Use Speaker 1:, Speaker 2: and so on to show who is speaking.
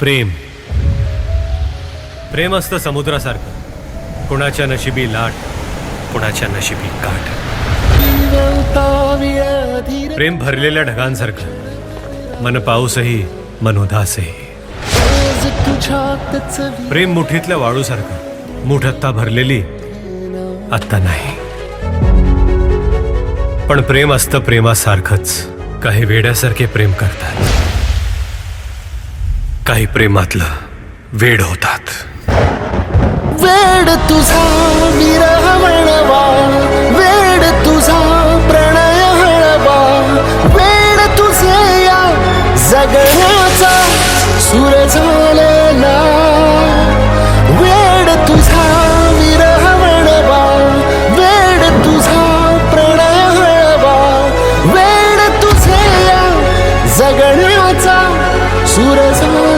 Speaker 1: प्रेम प्रेम असतं समुद्रासारखं, कुणाच्या नशिबी लाट, कुणाच्या नशिबी काठ. प्रेम भरलेल्या ढगांसारखं, मन पाऊसही मन उदासही. प्रेम मुठीतल्या वाळूसारखं, मुठ आत्ता भरलेली आत्ता नाही. पण प्रेम असतं प्रेमासारखंच. काही वेड्यासारखे प्रेम करतात, काही प्रेमातलं वेड होतात.
Speaker 2: वेड तुझा विरह म्हणवा, वेड तुझा प्रणय हळवा, वेड तुझे या जगण्याचा सूर झालेला. वेड तुझा विरह म्हणवा, वेड तुझा प्रणय हळवा, वेड तुझे या जगण्याचा सूर झालेला.